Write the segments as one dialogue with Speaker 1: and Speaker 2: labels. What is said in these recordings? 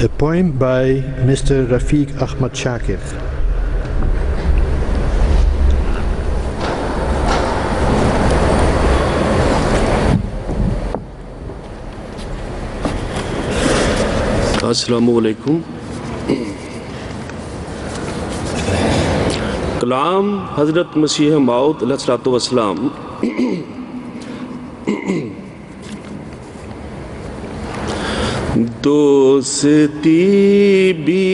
Speaker 1: A poem by Mr. Rafiq Ahmad Shakir.
Speaker 2: السلام علیکم. کلام حضرت مسیح موعود علیہ الصلوۃ والسلام. دوستی بھی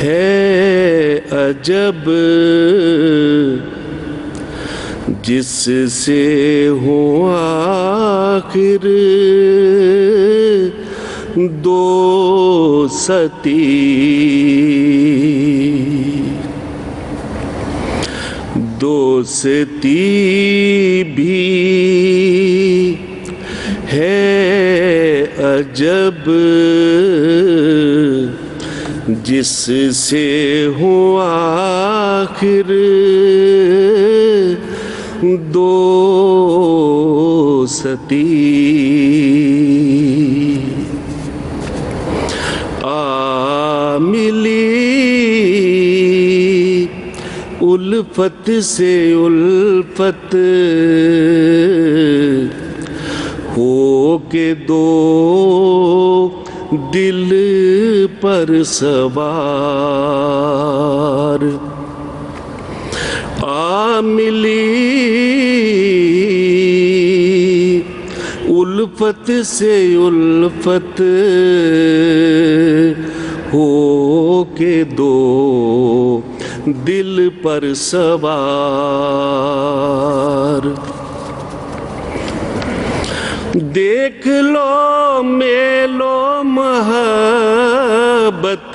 Speaker 2: ہے عجب، جس سے ہوں آخر دوستی. دوستی بھی ہے عجب، جس سے ہوں آخر دوستی. ملی الفت سے الفت، ہو کے دو دل پر سوار. ملی الفت سے الفت، ہو کے دو دل پر سوار. دیکھ لو میلو محبت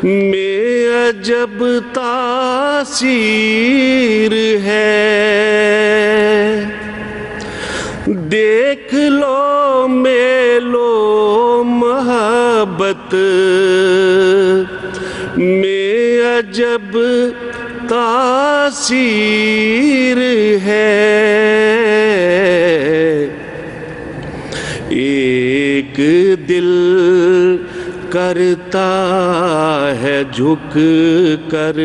Speaker 2: میں عجب تاثیر ہے. دیکھ لو میلو محبت میں عجب تاثیر ہے. ایک دل کرتا ہے جھک کر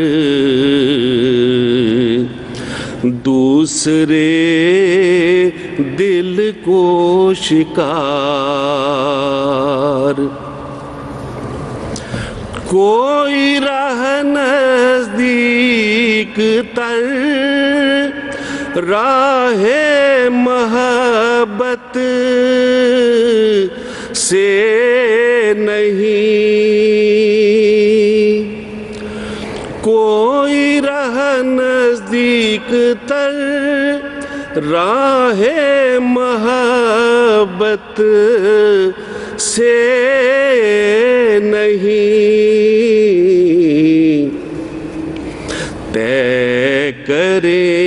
Speaker 2: دوسرے دل کو شکار. کوئی راہ نزدیک تر راہ محبت سے نہیں. کوئی راہ نزدیک تر راہ محبت سے نہیں. طے کرے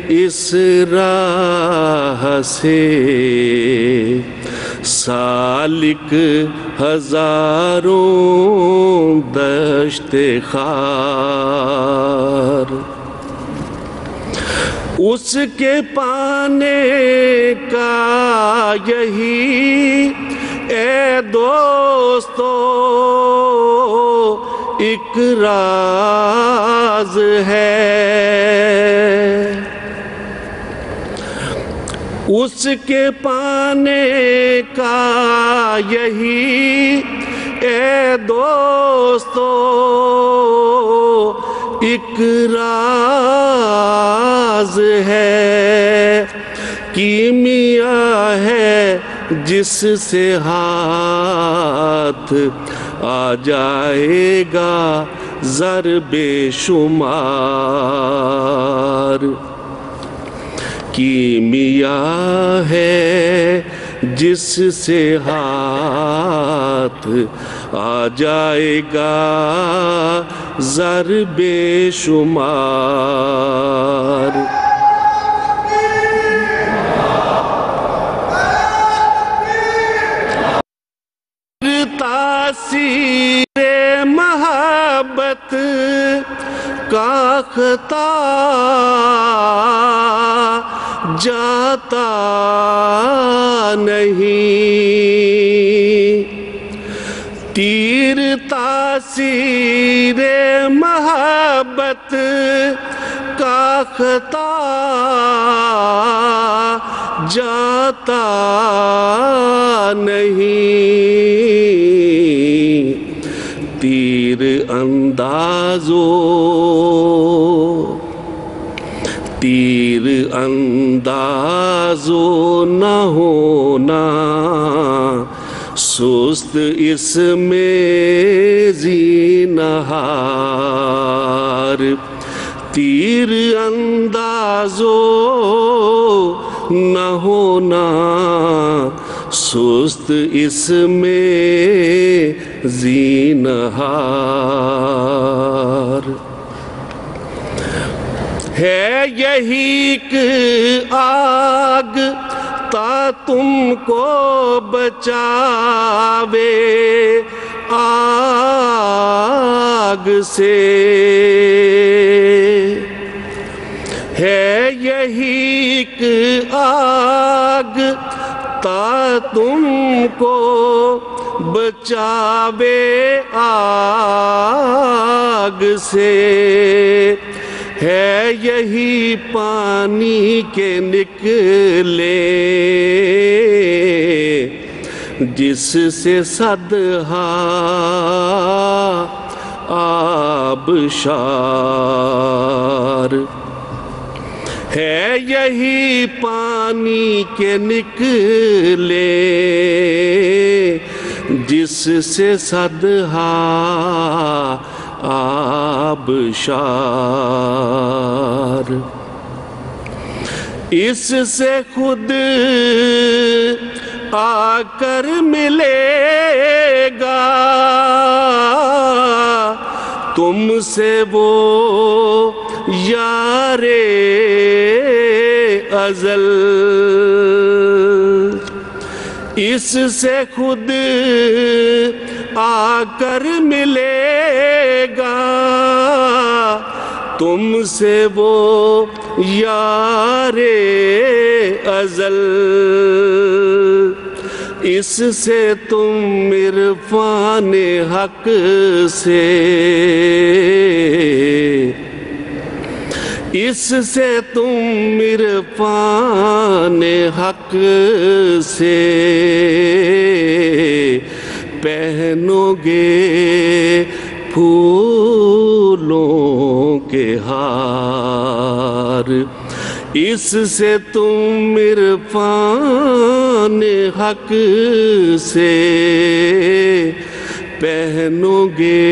Speaker 2: اس راہ سے سالک ہزاروں دشت خار. اس کے پانے کا یہی اے دوستو ایک راز ہے. اس کے پانے کا یہی اے دوستو ایک راز ہے. کیمیا ہے جس سے ہاتھ آ جائے گا ضرب شمار. کیمیا ہے جس سے ہاتھ آ جائے گا ضرب شمار. تاثیر محبت کا کاختا جاتا نہیں، تیر تاثیر محبت کاختا جاتا نہیں، تیر اندازو نہ ہونا سست اس میں زینہار، تیر اندازو نہ ہونا سست اس میں زینہار، ہے یہی کہ آگ تا تم کو بچاوے آگ سے، ہے یہی کہ آگ تا تم کو بچاوے آگ سے، ہے یہی پانی کے نکلے جس سے صدہا آبشار، ہے یہی پانی کے نکلے جس سے صدہا آبشار، اس سے خود آ کر ملے گا تم سے وہ یار ازل، اس سے خود آ کر ملے گا تم سے وہ یار ازل، اس سے تم عرفان حق سے، اس سے تم عرفان حق سے پہنو گے پھولوں کے ہار، اس سے تم عرفان حق سے پہنو گے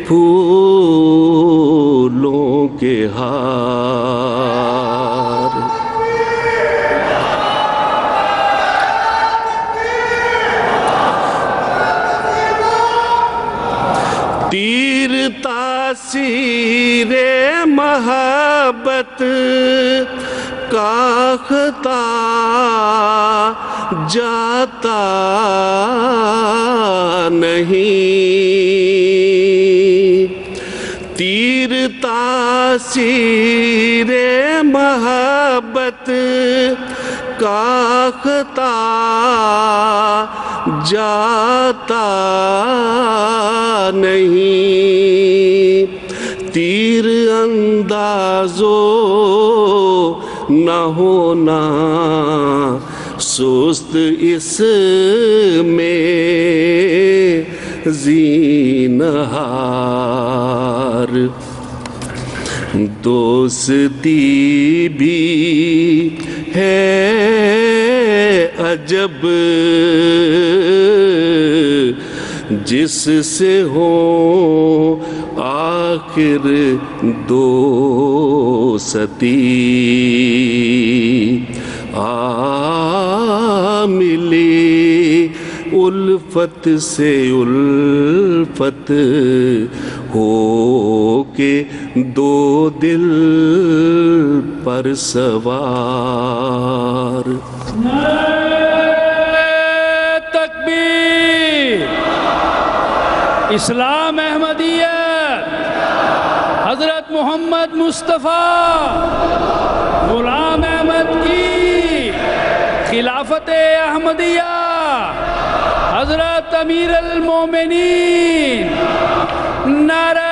Speaker 2: پھولوں کے ہار۔ تیر تاثیر محبت کاختا جاتا نہیں، تیر تاثیر محبت کاختا جاتا نہیں، تیر اندازو نہ ہونا سست اس میں زینہار، دوستی بھی ہے عجب جس سے ہو آخر دوستی، ملی الفت سے الفت ہو کے دو دل پر سوار۔
Speaker 3: تکبیر! اسلام احمدیت حضرت حضرت محمد مصطفیٰ غلام احمد کی خلافت احمدیہ، حضرت امیر المومنین، نعرہ